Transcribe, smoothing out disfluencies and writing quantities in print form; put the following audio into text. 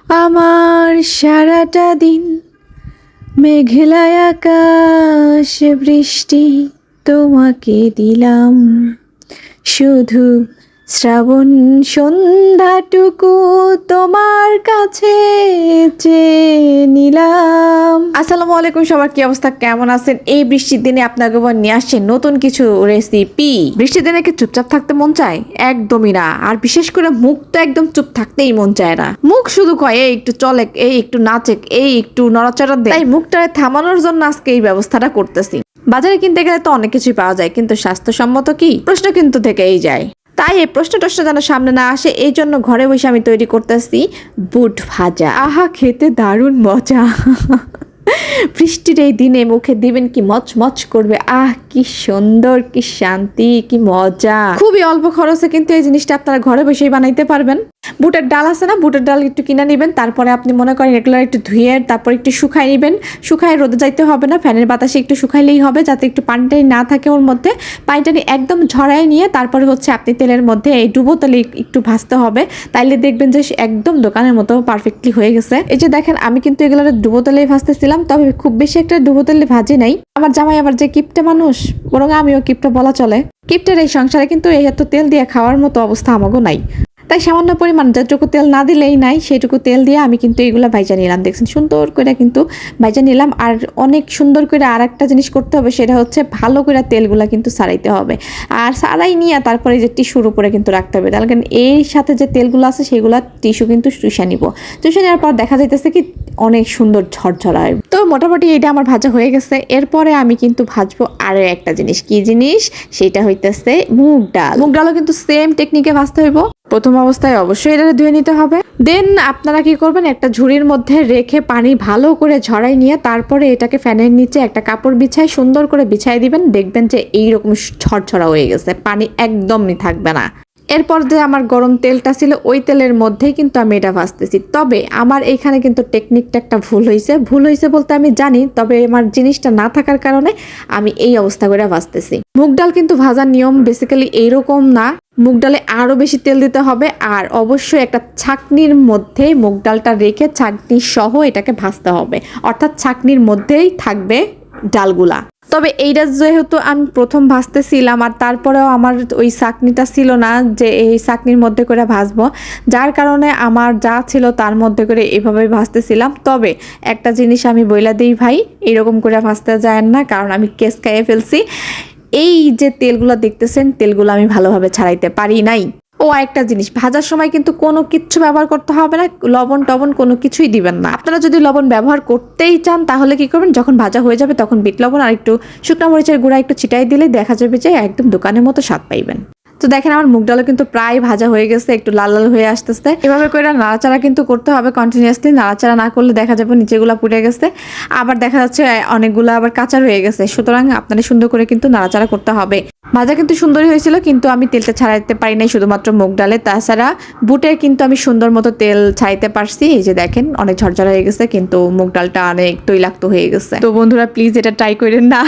আমার সারাটা দিন মেঘলা আকাশ বৃষ্টি তোমাকে দিলাম, শুধু শ্রাবণ সন্ধ্যাটুকু তোমার কাছে চেয়ে নিলাম। আসসালামু আলাইকুম, সবার কি অবস্থা, কেমন আছেন? এই বৃষ্টির দিনে আপনাকে নিয়ে আসছে নতুন কিছু রেসিপি। বৃষ্টির দিনে কি চুপচাপ থাকতে মন চায়? একদমই না। আর বিশেষ করে মুখ তো একদম চুপ থাকতেই মন চায় না। মুখ শুধু কয় এই একটু চলে, এই একটু নাচে, এই একটু নড়াচড়া দেয়। তাই মুখটারে থামানোর জন্য আজকে এই ব্যবস্থাটা করতেছি। বাজারে কিনতে গেলে তো অনেক কিছুই পাওয়া যায়, কিন্তু স্বাস্থ্যসম্মত কি? প্রশ্ন কিন্তু থেকেই যায়। তাই এই প্রশ্নটা যেন সামনে না আসে, এই জন্য ঘরে বসে আমি তৈরি করতেছি বুট ভাজা। আহা, খেতে দারুণ মজা। বৃষ্টির এই দিনে মুখে দিবেন কি মচমচ করবে। আহ, কি সুন্দর, কি শান্তি, কি মজা। খুবই অল্প খরচে কিন্তু এই জিনিসটা আপনারা ঘরে বসেই বানাইতে পারবেন। বুটের ডাল আছে না, বুটের ডাল একটু কিনে নেবেন। তারপরে আপনি মনে করেন এগুলো একটু ধুয়ে তারপর একটু শুকাই নেবেন। শুকায় রোদে যাইতে হবে না, ফ্যানের বাতাসে একটু শুকাইলেই হবে, যাতে একটু পানিটাই না থাকে ওর মধ্যে। পানিটানি একদম ঝরাই নিয়ে তারপরে হচ্ছে আপনি তেলের মধ্যে এই ডুবো তেলে একটু ভাজতে হবে। তাইলে দেখবেন যে একদম দোকানের মতো পারফেক্টলি হয়ে গেছে। এই যে দেখেন, আমি কিন্তু এগুলো ডুবো তেলেই ভাজতেছিলাম, তবে খুব বেশি একটা ডুবো তেলে ভাজি নাই। আমার জামাই আবার যে কিপটে মানুষ, বরং আমিও কিপটা বলা চলে। কিপটের এই সংসারে কিন্তু এই এত তেল দিয়ে খাওয়ার মতো অবস্থা আমাকেও নাই। তাই সামান্য পরিমাণ যেটুকু তেল না দিলেই নাই, সেটুকু তেল দিয়ে আমি কিন্তু এগুলো ভাইজা নিলাম। দেখছেন, সুন্দর করে কিন্তু ভাইজা নিলাম। আর অনেক সুন্দর করে আর একটা জিনিস করতে হবে, সেটা হচ্ছে ভালো করে তেলগুলা কিন্তু সারাইতে হবে। আর সারাই নিয়ে তারপরে যে টিস্যুর উপরে কিন্তু রাখতে হবে। তাহলে এর সাথে যে তেলগুলো আছে সেগুলো টিস্যু কিন্তু চুষা নিব। চুষা নেওয়ার পর দেখা যাইতেছে কি অনেক সুন্দর ঝরঝরা হয়। তো মোটামুটি এটা আমার ভাজা হয়ে গেছে। এরপরে আমি কিন্তু ভাজবো আরো একটা জিনিস। কি জিনিস? সেটা হইতেছে মুগ ডাল। মুগ ডালও কিন্তু সেম টেকনিকে ভাজতে হইব। প্রথম অবস্থায় অবশ্যই এটা ধুয়ে নিতে হবে। দেন আপনারা কি করবেন, একটা ঝুড়ির মধ্যে রেখে পানি ভালো করে ঝরাই নিয়ে তারপরে এটাকে ফ্যানের নিচে একটা কাপড় বিছাই সুন্দর করে বিছাই দিবেন। দেখবেন যে এইরকম ঝরঝরা হয়ে গেছে, পানি একদমই থাকবে না। এরপর যে আমার গরম তেলটা ছিল, ওই তেলের মধ্যেই কিন্তু আমি এটা ভাজতেছি। তবে আমার এইখানে কিন্তু টেকনিকটা একটা ভুল হয়েছে বলতে আমি জানি, তবে আমার জিনিসটা না থাকার কারণে আমি এই অবস্থা করে ভাজতেছি। মুগ ডাল কিন্তু ভাজার নিয়ম বেসিক্যালি এইরকম না। মুগ ডালে আরো বেশি তেল দিতে হবে, আর অবশ্যই একটা ছাঁকনির মধ্যে মুগ ডালটা রেখে ছাঁকনি সহ এটাকে ভাজতে হবে। অর্থাৎ ছাঁকনির মধ্যেই থাকবে ডালগুলা। তবে এইটা যেহেতু আমি প্রথম ভাজতেছিলাম, আর তারপরেও আমার ওই চাকনিটা ছিল না যে এই চাকনির মধ্যে করে ভাজবো, যার কারণে আমার যা ছিল তার মধ্যে করে এভাবে ভাজতেছিলাম। তবে একটা জিনিস আমি বইলা দিই ভাই, এরকম করে ভাজতে যায় না, কারণ আমি কেস খাইয়ে ফেলছি। এই যে তেলগুলো দেখতেছেন, তেলগুলো আমি ভালোভাবে ছাড়াইতে পারি নাই। ও একটা জিনিস, ভাজার সময় কিন্তু কোনো কিচ্ছু ব্যবহার করতে হবে না, লবণ টবণ কোনো কিছুই দিবেন না। আপনারা যদি লবণ ব্যবহার করতেই চান তাহলে কি করবেন, যখন ভাজা হয়ে যাবে তখন বিট লবণ আর একটু শুকনো মরিচের গুঁড়া একটু ছিটাই দিলে দেখা যাবে যে একদম দোকানের মতো স্বাদ পাইবেন। তো দেখেন, আমার মুগ ডালও কিন্তু প্রায় ভাজা হয়ে গেছে, একটু লাল লাল হয়ে আসতেছে। এভাবে করে নাড়াচাড়া কিন্তু করতে হবে কন্টিনিউয়াসলি। নাড়াচাড়া না করলে দেখা যাবে নিচেগুলা পুড়ে গেছে, আবার দেখা যাচ্ছে অনেকগুলো আবার কাঁচা রয়ে গেছে। সুতরাং আপনাদের সুন্দর করে কিন্তু নাড়াচাড়া করতে হবে। ভাজা কিন্তু সুন্দরই হয়েছিল, কিন্তু আমি তেলটা ছাড়াইতে পারি নাই শুধুমাত্র মুগ ডালে। তাছাড়া বুটের কিন্তু আমি সুন্দর মতো তেল ছাড়াইতে পারছি। এই যে দেখেন, অনেক ঝরঝরা হয়ে গেছে, কিন্তু মুগ ডালটা অনেক তৈলাক্ত হয়ে গেছে। তো বন্ধুরা প্লিজ এটা ট্রাই করেন না।